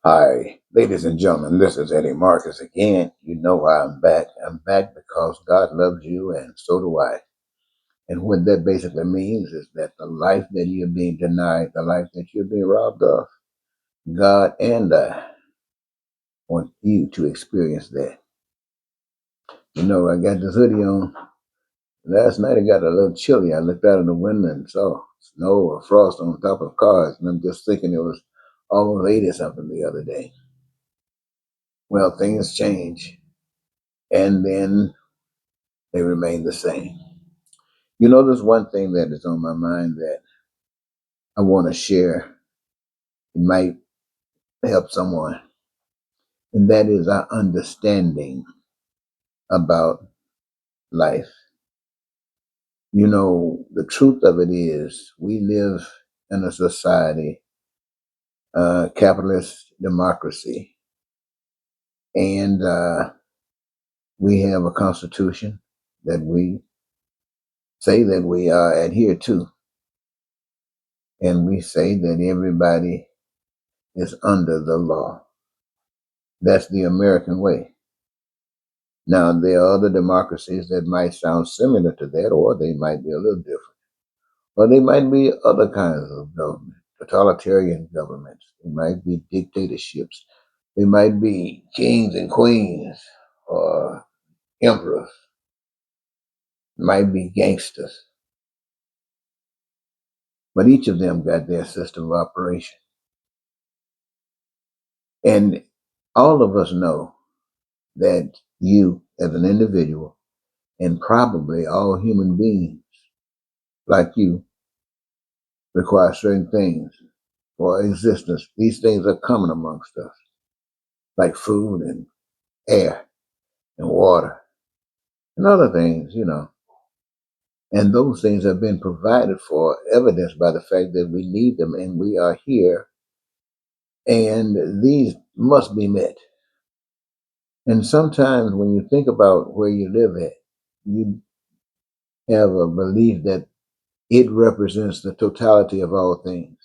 Hi, ladies and gentlemen, this is Eddie Marcus again. You know why I'm back. I'm back because God loves you and so do I. And what that basically means is that the life that you're being denied, the life that you're being robbed of, God and I want you to experience that. You know, I got this hoodie on. Last night it got a little chilly. I looked out of the window and saw snow or frost on top of cars. And I'm just thinking it was almost 80 something the other day. Well, things change. And then they remain the same. You know, there's one thing that is on my mind that I want to share. It might help someone, and that is our understanding about life. You know, the truth of it is we live in a society, capitalist democracy, and we have a constitution that we say that we adhere to, and we say that everybody is under the law. That's the American way. Now, there are other democracies that might sound similar to that, or they might be a little different. Or they might be other kinds of government, totalitarian governments. They might be dictatorships. They might be kings and queens or emperors. Might be gangsters. But each of them got their system of operation. And all of us know that you, as an individual, and probably all human beings like you, require certain things for existence. These things are common amongst us, like food and air and water and other things, you know. And those things have been provided for, evidenced by the fact that we need them and we are here, and these must be met. And sometimes when you think about where you live at, you have a belief that it represents the totality of all things.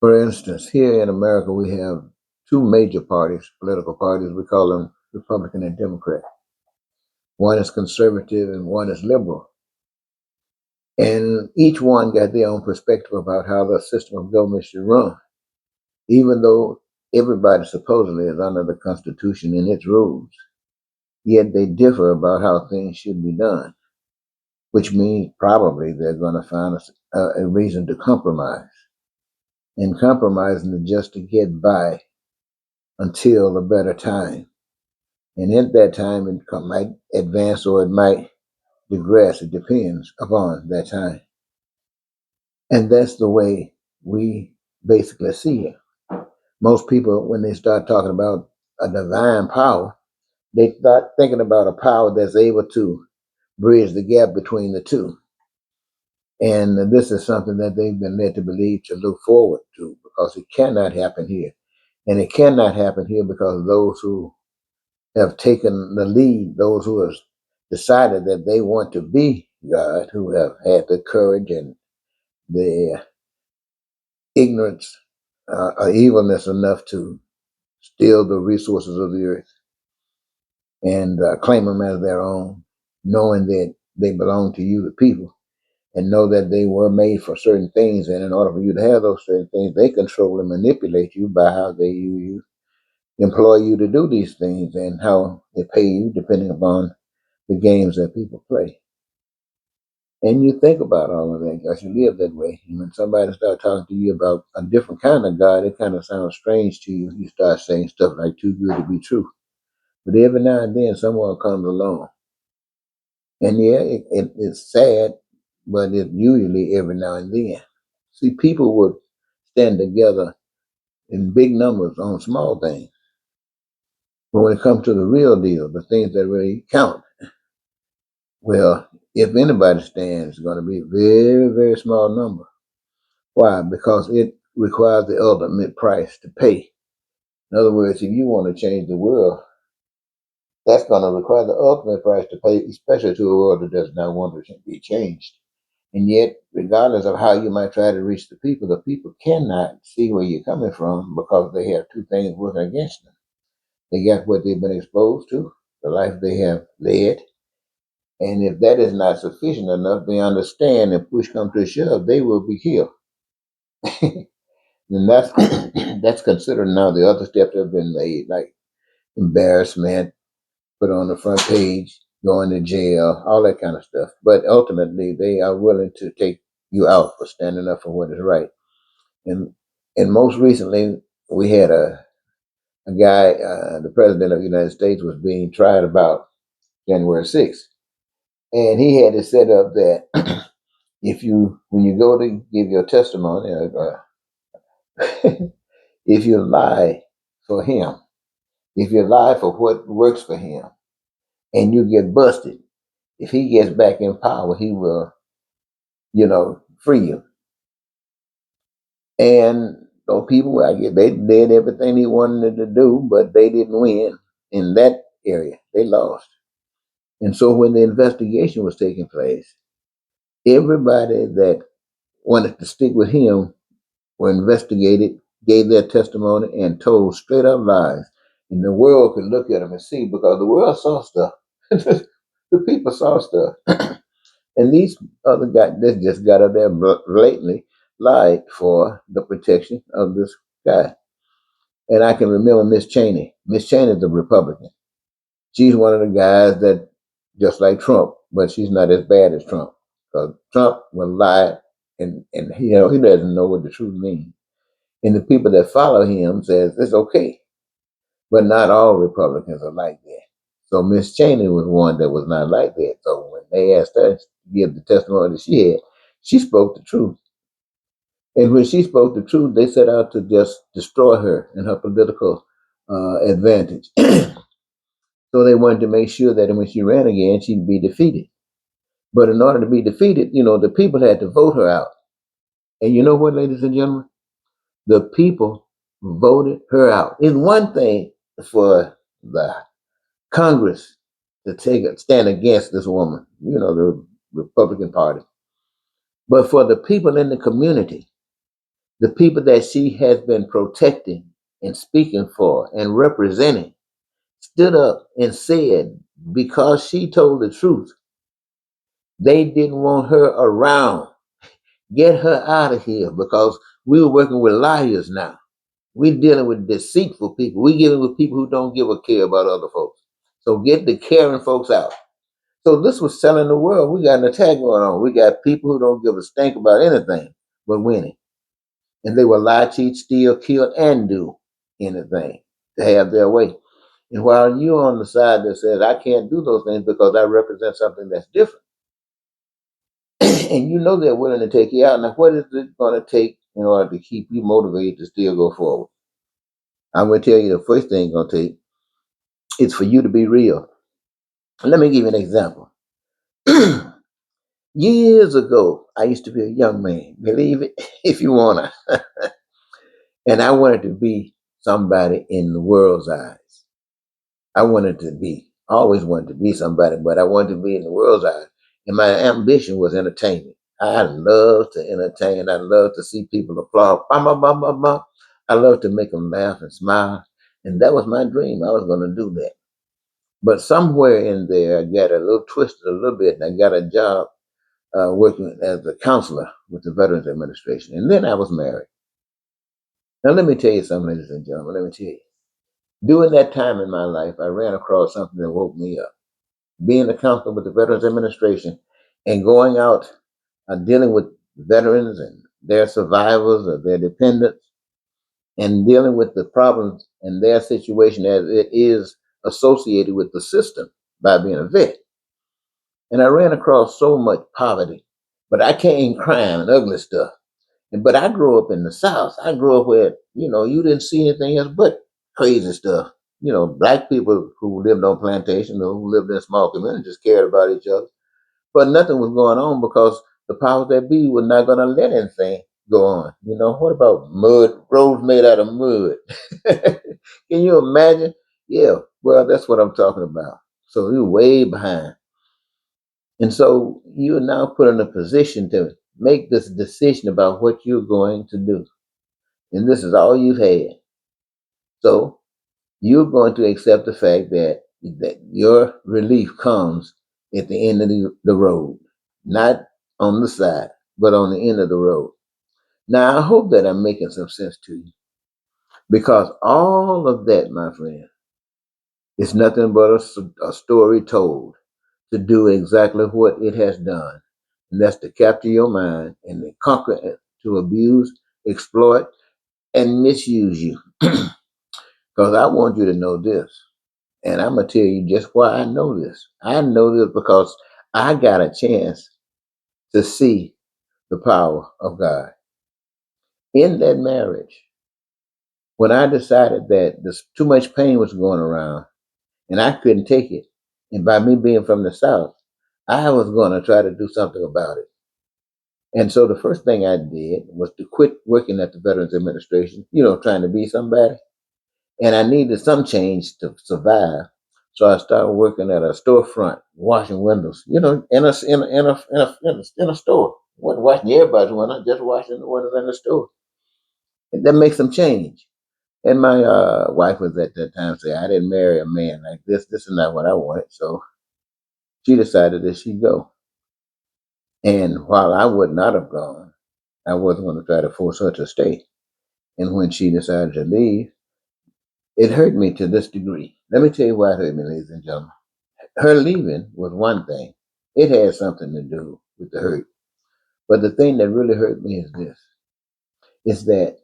For instance, here in America, we have two major parties, political parties. We call them Republican and Democrat. One is conservative and one is liberal. And each one got their own perspective about how the system of government should run, even though everybody supposedly is under the Constitution and its rules. Yet they differ about how things should be done, which means probably they're going to find a reason to compromise. And compromising just to get by until a better time. And at that time, it might advance or it might digress. It depends upon that time. And that's the way we basically see it. Most people, when they start talking about a divine power, they start thinking about a power that's able to bridge the gap between the two. And this is something that they've been led to believe to look forward to because it cannot happen here. And it cannot happen here because those who have taken the lead, those who have decided that they want to be God, who have had the courage and the ignorance or evilness enough to steal the resources of the earth and claim them as their own, knowing that they belong to you, the people, and know that they were made for certain things. And in order for you to have those certain things, they control and manipulate you by how they use you, employ you to do these things, and how they pay you depending upon the games that people play. And you think about all of that because you live that way. And when somebody starts talking to you about a different kind of God, it kind of sounds strange to you. You start saying stuff like too good to be true. But every now and then someone comes along. And yeah, it's sad, but it's usually every now and then. See, people would stand together in big numbers on small things. But when it comes to the real deal, the things that really count, well, if anybody stands, it's going to be a very, very small number. Why? Because it requires the ultimate price to pay. In other words, if you want to change the world, that's going to require the ultimate price to pay, especially to a world that does not want to be changed. And yet, regardless of how you might try to reach the people cannot see where you're coming from because they have two things working against them. They got what they've been exposed to, the life they have led. And if that is not sufficient enough, they understand if push comes to shove, they will be killed. And that's that's considered now the other steps that have been made, like embarrassment, put on the front page, going to jail, all that kind of stuff. But ultimately, they are willing to take you out for standing up for what is right. And and most recently, we had a guy, the president of the United States, was being tried about January 6th, and he had it set up that if you, when you go to give your testimony, if you lie for him, if you lie for what works for him, and you get busted, if he gets back in power, he will, free you. And those people, I guess, they did everything he wanted to do, but they didn't win in that area. They lost. And so when the investigation was taking place, everybody that wanted to stick with him were investigated, gave their testimony, and told straight up lies. And the world could look at them and see because the world saw stuff. The people saw stuff. And these other guys that just got up there blatantly lied for the protection of this guy. And I can remember Miss Cheney. Miss Cheney is a Republican. She's one of the guys that, just like Trump, but she's not as bad as Trump. Because Trump will lie and he doesn't know what the truth means. And the people that follow him says it's okay. But not all Republicans are like that. So Miss Cheney was one that was not like that. So when they asked her to give the testimony that she had, she spoke the truth. And when she spoke the truth, they set out to just destroy her and her political advantage. So they wanted to make sure that when she ran again, she'd be defeated. But in order to be defeated, the people had to vote her out. And you know what, ladies and gentlemen? The people voted her out. It's one thing for the Congress to stand against this woman, the Republican Party. But for the people in the community, the people that she has been protecting and speaking for and representing, stood up and said, because she told the truth, they didn't want her around. Get her out of here because we were working with liars now. We're dealing with deceitful people. We're dealing with people who don't give a care about other folks. So get the caring folks out. So this was telling the world we got an attack going on. We got people who don't give a stink about anything but winning. And they will lie, cheat, steal, kill, and do anything to have their way. And while you're on the side that says, I can't do those things because I represent something that's different, and they're willing to take you out. Now, what is it going to take in order to keep you motivated to still go forward? I'm going to tell you the first thing it's going to take is for you to be real. Let me give you an example. Years ago, I used to be a young man, believe it if you want to. And I wanted to be somebody in the world's eyes. Always wanted to be somebody, but I wanted to be in the world's eyes. And my ambition was entertainment. I love to entertain. I love to see people applaud. Bah, bah, bah, bah, bah. I love to make them laugh and smile. And that was my dream. I was going to do that. But somewhere in there, I got a little twisted a little bit, and I got a job working as a counselor with the Veterans Administration. And then I was married. Now, let me tell you something, ladies and gentlemen. Let me tell you. During that time in my life, I ran across something that woke me up. Being a counselor with the Veterans Administration and going out dealing with veterans and their survivors or their dependents and dealing with the problems in their situation as it is associated with the system by being a vet. And I ran across so much poverty, but I came crime and ugly stuff. But I grew up in the South. I grew up where, you didn't see anything else but crazy stuff. Black people who lived on plantations or who lived in small communities cared about each other. But nothing was going on because the powers that be were not going to let anything go on. What about mud, roads made out of mud? Can you imagine? Yeah, well, that's what I'm talking about. So we were way behind. And so you are now put in a position to make this decision about what you're going to do. And this is all you've had. So you're going to accept the fact that your relief comes at the end of the road, not on the side, but on the end of the road. Now, I hope that I'm making some sense to you because all of that, my friend, is nothing but a story told to do exactly what it has done. And that's to capture your mind and to conquer it, to abuse, exploit, and misuse you. Because I want you to know this. And I'm going to tell you just why I know this. I know this because I got a chance to see the power of God. In that marriage, when I decided that this, too much pain was going around and I couldn't take it, and by me being from the South, I was going to try to do something about it. And so the first thing I did was to quit working at the Veterans Administration, trying to be somebody. And I needed some change to survive. So I started working at a storefront, washing windows, in a store. Wasn't washing everybody's windows, just washing the windows in the store. And that makes some change. And my wife was at that time saying, I didn't marry a man like this. This is not what I wanted. So she decided that she'd go. And while I would not have gone, I wasn't going to try to force her to stay. And when she decided to leave, it hurt me to this degree. Let me tell you why it hurt me, ladies and gentlemen. Her leaving was one thing. It had something to do with the hurt. But the thing that really hurt me is this, is that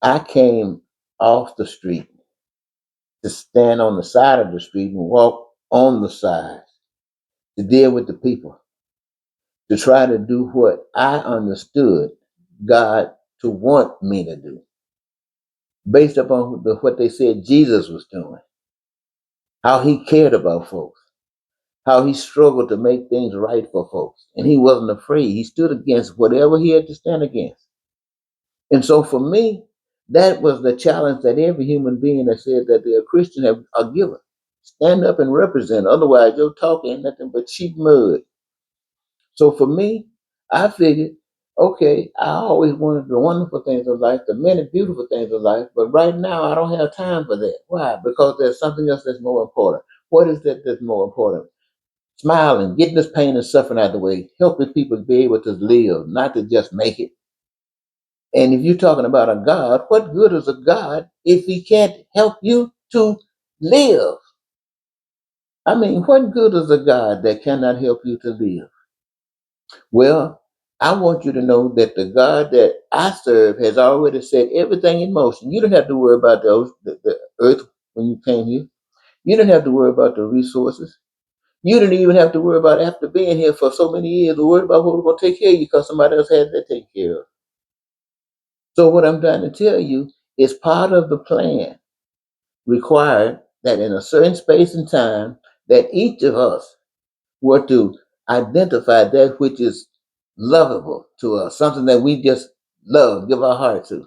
I came off the street to stand on the side of the street and walk on the side to deal with the people, to try to do what I understood God to want me to do, based upon what they said Jesus was doing, how he cared about folks, how he struggled to make things right for folks. And he wasn't afraid. He stood against whatever he had to stand against. And so for me, that was the challenge that every human being that said that they're a Christian are given. Stand up and represent. Otherwise, your talk ain't nothing but cheap mud. So for me, I figured, okay, I always wanted the wonderful things of life, the many beautiful things of life, but right now I don't have time for that. Why? Because there's something else that's more important. What is that that's more important? Smiling, getting this pain and suffering out of the way, helping people be able to live, not to just make it. And if you're talking about a God, what good is a God if he can't help you to live? I mean, what good is a God that cannot help you to live? Well, I want you to know that the God that I serve has already set everything in motion. You don't have to worry about the earth when you came here. You don't have to worry about the resources. You didn't even have to worry about after being here for so many years, to worry about who was going to take care of you because somebody else had to take care of. So what I'm trying to tell you is part of the plan required that in a certain space and time that each of us were to identify that which is lovable to us, something that we just love, give our heart to.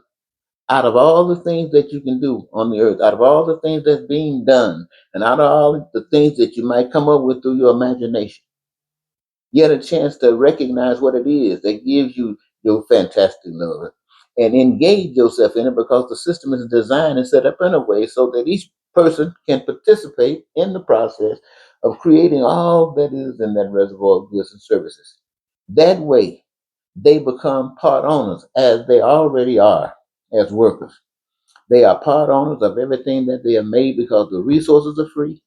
Out of all the things that you can do on the earth, out of all the things that's being done, and out of all the things that you might come up with through your imagination, get a chance to recognize what it is that gives you your fantastic love and engage yourself in it because the system is designed and set up in a way so that each person can participate in the process of creating all that is in that reservoir of goods and services. That way, they become part owners as they already are as workers. They are part owners of everything that they have made because the resources are free,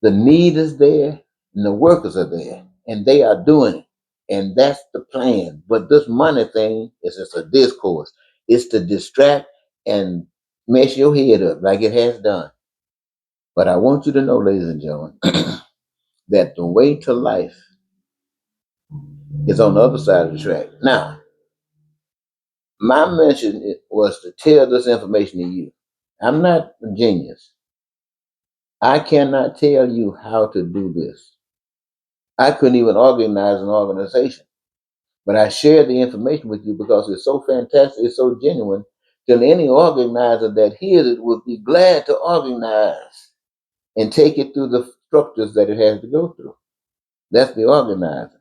the need is there, and the workers are there, and they are doing it. And that's the plan. But this money thing is just a discourse. It's to distract and mess your head up like it has done. But I want you to know, ladies and gentlemen, that the way to life is on the other side of the track. Now, my mission was to tell this information to you. I'm not a genius. I cannot tell you how to do this. I couldn't even organize an organization. But I share the information with you because it's so fantastic, it's so genuine, till any organizer that hears it would be glad to organize and take it through the structures that it has to go through. That's the organizer.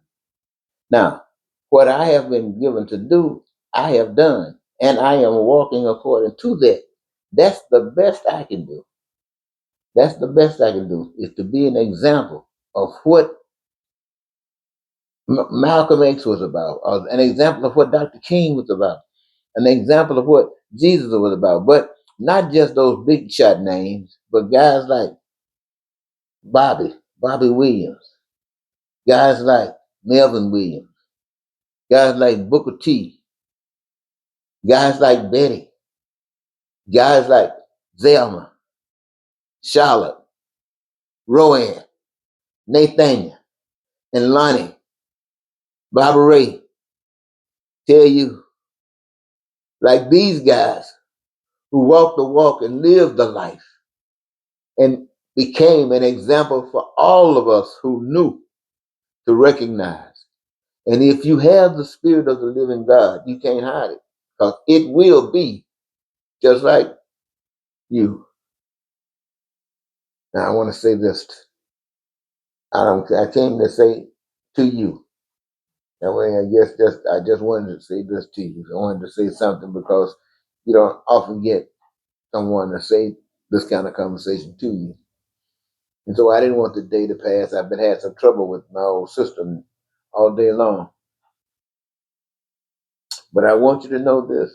Now, what I have been given to do, I have done, and I am walking according to that. That's the best I can do. That's the best I can do, is to be an example of what Malcolm X was about, or an example of what Dr. King was about, an example of what Jesus was about. But not just those big shot names, but guys like Bobby Williams, guys like Melvin Williams, guys like Booker T, guys like Betty, guys like Zelma, Charlotte, Rowan, Nathaniel, and Lonnie, Barbara Ray, tell you, like these guys who walked the walk and lived the life and became an example for all of us who knew to recognize. And if you have the spirit of the living God, you can't hide it, because it will be just like you. Now I want to say this. I came to say to you. That way, I just wanted to say this to you. I wanted to say something because you don't often get someone to say this kind of conversation to you. And so I didn't want the day to pass. I've been had some trouble with my old system all day long. But I want you to know this.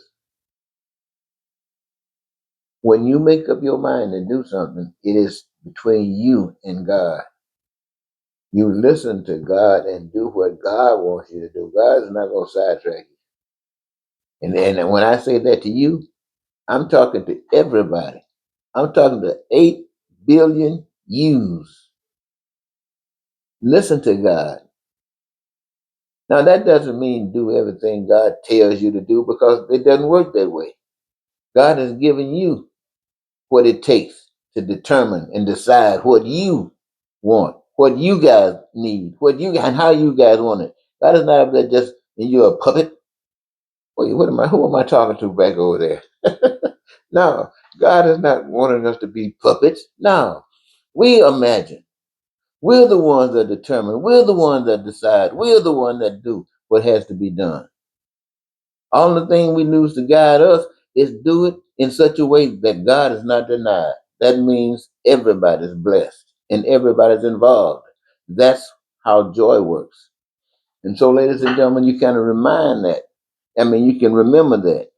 When you make up your mind to do something, it is between you and God. You listen to God and do what God wants you to do. God is not going to sidetrack you. And when I say that to you, I'm talking to everybody. I'm talking to 8 billion yous. Listen to God. Now, that doesn't mean do everything God tells you to do, because it doesn't work that way. God has given you what it takes to determine and decide what you want, what you guys need, what you and how you guys want it. God is not up there just and you're a puppet. Wait, who am I talking to back over there? No, God is not wanting us to be puppets. No. We imagine. We're the ones that determine. We're the ones that decide. We're the ones that do what has to be done. All the thing we lose to guide us is do it in such a way that God is not denied. That means everybody's blessed and everybody's involved. That's how joy works. And so, ladies and gentlemen, you kind of remind that. You can remember that,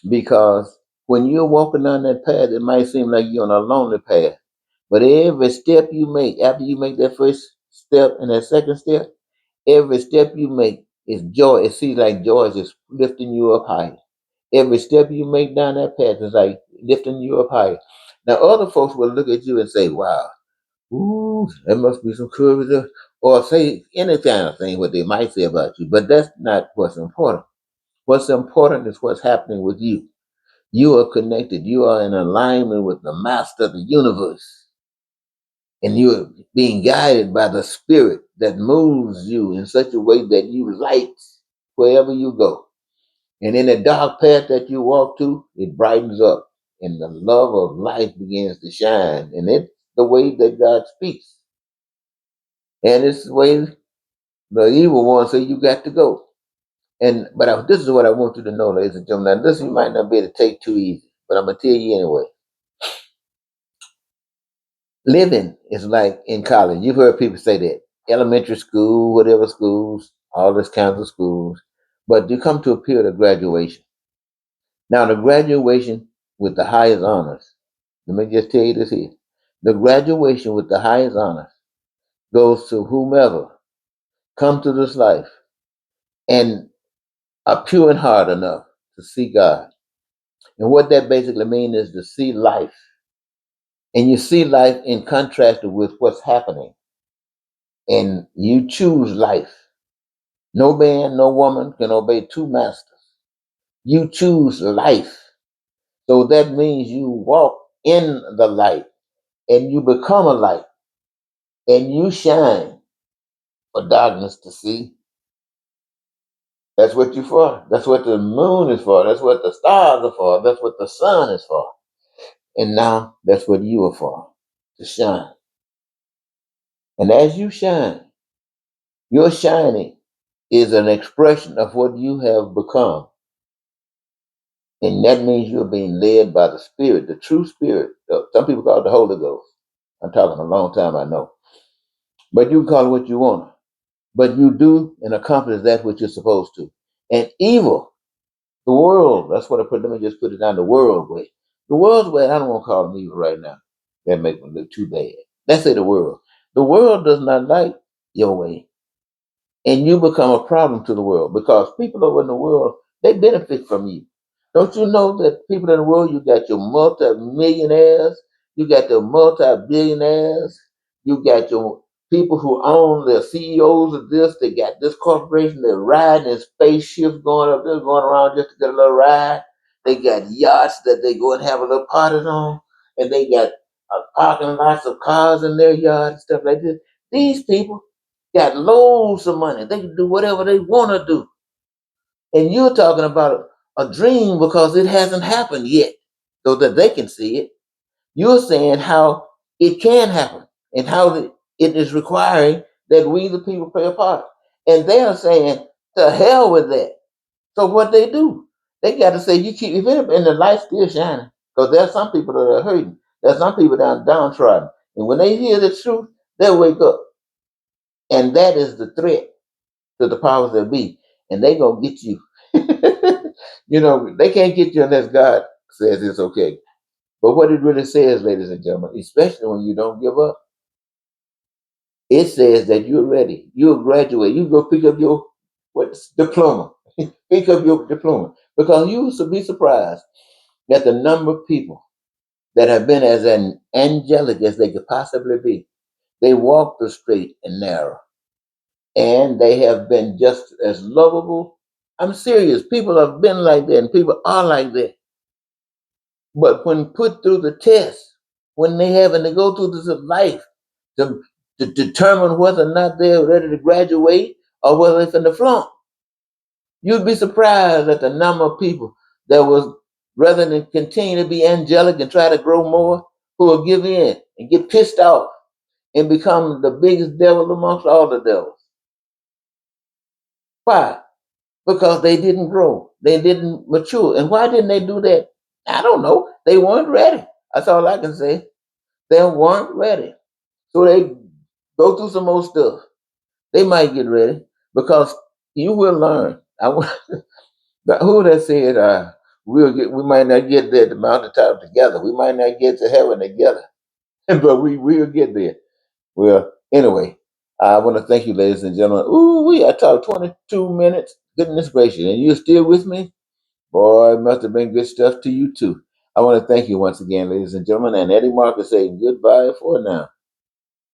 because when you're walking down that path, it might seem like you're on a lonely path. But every step you make, after you make that first step and that second step, every step you make is joy. It seems like joy is just lifting you up higher. Every step you make down that path is like lifting you up higher. Now, other folks will look at you and say, wow, ooh, there must be some courage there. Or say any kind of thing what they might say about you. But that's not what's important. What's important is what's happening with you. You are connected. You are in alignment with the master of the universe. And you're being guided by the spirit that moves you in such a way that you light wherever you go. And in the dark path that you walk to, it brightens up and the love of life begins to shine. And it's the way that God speaks. And it's the way the evil one say you got to go. This is what I want you to know, ladies and gentlemen. Now, this you might not be able to take too easy, but I'm gonna tell you anyway. Living is like in college. You've heard people say that. Elementary school, whatever schools, all this kinds of schools. But you come to a period of graduation. Now, the graduation with the highest honors, let me just tell you this here. The graduation with the highest honors goes to whomever come to this life and are pure in heart enough to see God. And what that basically means is to see life. And you see life in contrast with what's happening. And you choose life. No man, no woman can obey two masters. You choose life. So that means you walk in the light and you become a light and you shine for darkness to see. That's what you're for. That's what the moon is for. That's what the stars are for. That's what the sun is for. And now that's what you are for, to shine. And as you shine, Your shining is an expression of what you have become. And that means you're being led by the Spirit, the true Spirit. Some people call it the Holy Ghost. I'm talking a long time, I know. But you can call it what you want. But you do and accomplish that which you're supposed to. And evil, the world, that's what I put, let me just put it down the world way. The world's way, I don't want to call them evil right now. That makes me look too bad. Let's say the world. The world does not like your way. And you become a problem to the world because people over in the world, they benefit from you. Don't you know that people in the world, you got your multi-millionaires, you got the multi-billionaires, you got your people who own the CEOs of this, they got this corporation, they're riding in spaceships going up there, going around just to get a little ride. They got yachts that they go and have a little parties on, and they got parking lots of cars in their yard and stuff like this. These people got loads of money. They can do whatever they want to do. And you're talking about a dream because it hasn't happened yet, so that they can see it. You're saying how it can happen and how it is requiring that we, the people, play a part. And they are saying, to hell with that. So what they do, they got to say, you keep, if it, and the light's still shining, because there are some people that are hurting. There's some people that are downtrodden. And when they hear the truth, they'll wake up. And that is the threat to the powers that be, and they gonna get you. They can't get you unless God says it's okay. But what it really says, ladies and gentlemen, especially when you don't give up, it says that you're ready. You'll graduate. You go pick up your diploma. Pick up your diploma because you will be surprised at the number of people that have been as an angelic as they could possibly be. They walk the straight and narrow. And they have been just as lovable. I'm serious. People have been like that, and people are like that. But when put through the test, when they having to go through this life to determine whether or not they're ready to graduate or whether they're in the flunk, you'd be surprised at the number of people that was rather than continue to be angelic and try to grow more, who will give in and get pissed off and become the biggest devil amongst all the devils. Why? Because they didn't grow. They didn't mature. And why didn't they do that? I don't know. They weren't ready. That's all I can say. They weren't ready. So they go through some more stuff. They might get ready because you will learn. Who that said we might not get there at the mountaintop together. We might not get to heaven together. But we will get there. Well, anyway, I want to thank you, ladies and gentlemen. I talked 22 minutes. Goodness gracious. And you're still with me? Boy, it must have been good stuff to you too. I want to thank you once again, ladies and gentlemen. And Eddie Marcus saying goodbye for now.